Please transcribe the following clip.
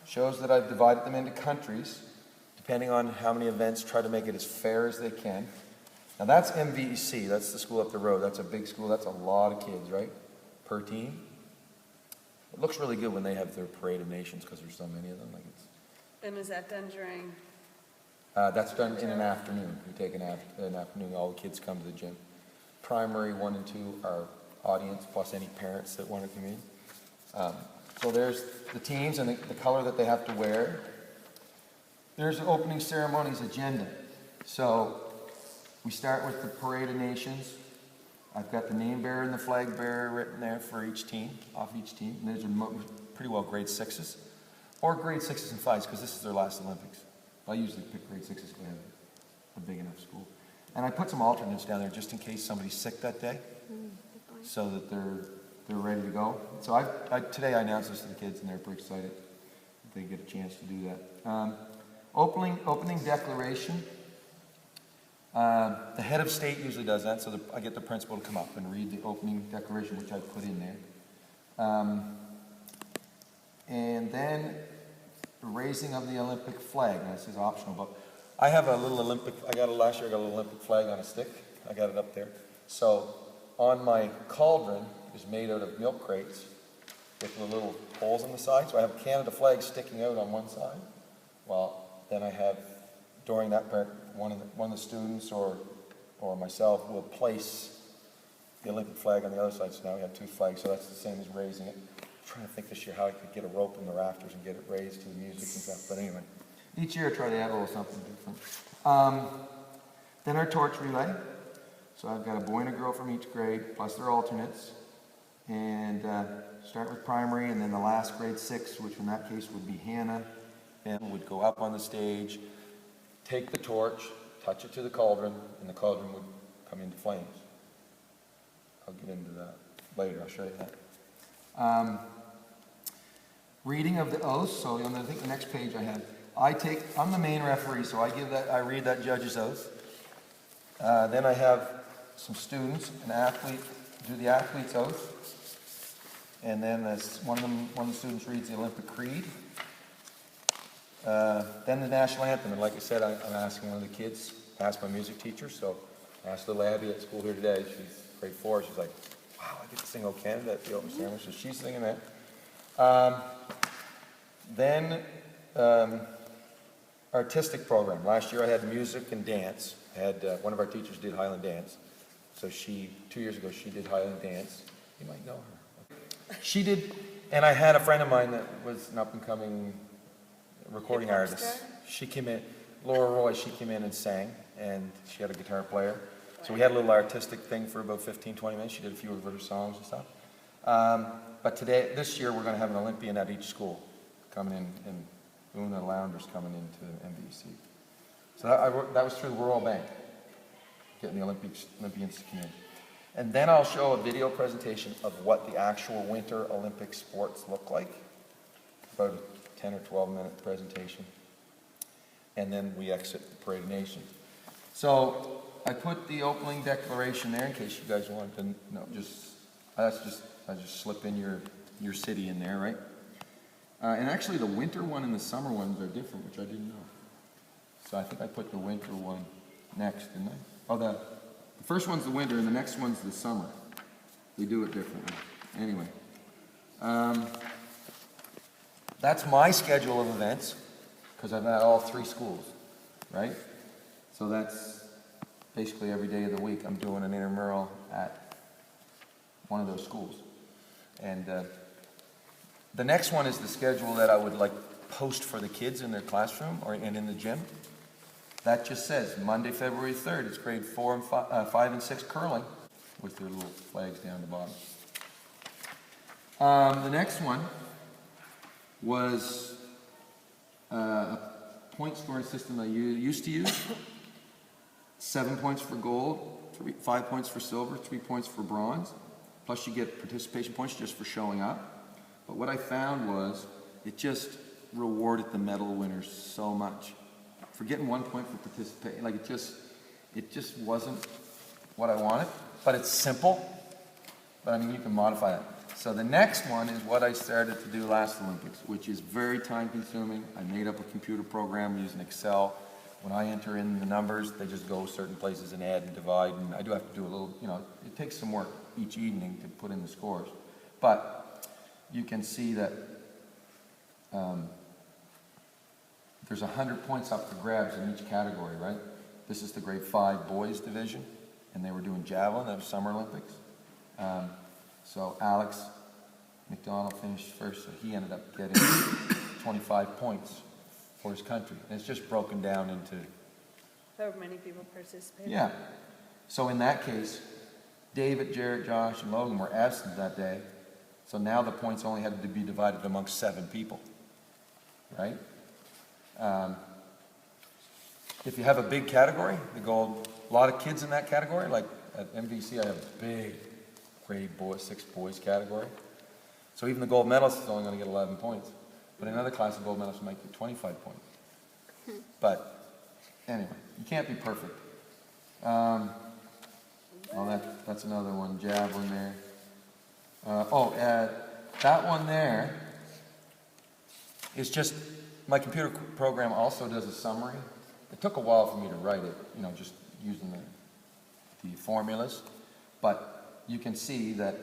shows that I've divided them into countries, depending on how many events, try to make it as fair as they can. Now that's MVEC, that's the school up the road. That's a big school, that's a lot of kids, right? Per team. It looks really good when they have their Parade of Nations because there's so many of them. And is that done during? That's done in an afternoon. We take an afternoon, all the kids come to the gym. Primary 1 and 2 are audience plus any parents that want to come in. So there's the teams and the color that they have to wear. There's the opening ceremonies agenda. So we start with the Parade of Nations. I've got the name bearer and the flag bearer written there for each team, off each team. And those are pretty well grade 6s. Or grade 6s and 5s, because this is their last Olympics. I usually pick grade 6s because I have a big enough school. And I put some alternates down there just in case somebody's sick that day, so that they're ready to go. So today I announced this to the kids, and they're pretty excited that they get a chance to do that. Opening declaration. The head of state usually does that, so I get the principal to come up and read the opening declaration, which I put in there. And then the raising of the Olympic flag. Now, this is optional, but I have a little Olympic, last year I got a little Olympic flag on a stick. I got it up there. So on my cauldron is made out of milk crates with the little holes on the side. So I have a Canada flag sticking out on one side. Well, then I have, during that part, one of the students or myself will place the Olympic flag on the other side. So now we have 2 flags. So that's the same as raising it. I'm trying to think this year how I could get a rope in the rafters and get it raised to the music and stuff. But anyway, each year I try to add a little something different. Then our torch relay. So I've got a boy and a girl from each grade, plus their alternates. And start with primary, and then the last grade 6, which in that case would be Hannah, and would go up on the stage, take the torch, touch it to the cauldron, and the cauldron would come into flames. I'll get into that later, I'll show you that. Reading of the oath. So I think the next page I have. I'm the main referee, so I read that judge's oath. Then I have some students, an athlete, do the athlete's oath. And then one of the students reads the Olympic creed. Then the national anthem. And like I said, I'm asking one of the kids, I asked my music teacher, so I asked little Abby at school here today. She's grade 4. She's like, wow, I get to sing "O Canada" at the opening ceremony. So she's singing that. Then artistic program. Last year I had music and dance. I had one of our teachers did Highland dance. So 2 years ago, she did Highland dance. You might know her. She did, and I had a friend of mine that was an up-and-coming recording artist. She came in, Laura Roy, she came in and sang, and she had a guitar player. So we had a little artistic thing for about 15, 20 minutes. She did a few of her songs and stuff. But this year, we're going to have an Olympian at each school coming in, and Una Lownder's coming into MVC. So that was through the World Bank, getting the Olympians to come in. And then I'll show a video presentation of what the actual Winter Olympic sports look like. About a 10 or 12 minute presentation. And then we exit the Parade of Nations. So I put the opening declaration there in case you guys want to know. I just slip in your city in there, right? And actually the winter one and the summer ones are different, which I didn't know. So I think I put the winter one next, didn't I? Oh, the first one's the winter and the next one's the summer. They do it differently. Anyway. That's my schedule of events, because I've had all 3 schools, right? So that's basically every day of the week I'm doing an intramural at one of those schools. And the next one is the schedule that I would like post for the kids in their classroom and in the gym. That just says Monday, February 3rd, it's grade 4 and 5 and 6 curling with their little flags down the bottom. The next one was a point scoring system I used to use. 7 points for gold, 5 points for silver, 3 points for bronze. Plus you get participation points just for showing up. But what I found was it just rewarded the medal winners so much. For getting 1 point for participating, like it just wasn't what I wanted. But it's simple. But I mean, you can modify it. So the next one is what I started to do last Olympics, which is very time consuming. I made up a computer program using Excel. When I enter in the numbers, they just go certain places and add and divide, and I do have to do a little, it takes some work each evening to put in the scores. But you can see that there's 100 points up for grabs in each category, right? This is the grade 5 boys division, and they were doing javelin, that was Summer Olympics. So Alex McDonald finished first, so he ended up getting 25 points for his country. And it's just broken down into... However many people participated. Yeah. So in that case, David, Jarrett, Josh, and Logan were absent that day. So now the points only had to be divided amongst 7 people, right? If you have a big category, a lot of kids in that category, like at MVC I have a big grade 6 boys category. So even the gold medalist is only going to get 11 points. But in another class, the gold medalist might get 25 points. But anyway, you can't be perfect. That's another one, javelin there. That one there is just, my computer program also does a summary. It took a while for me to write it, just using the formulas. But you can see that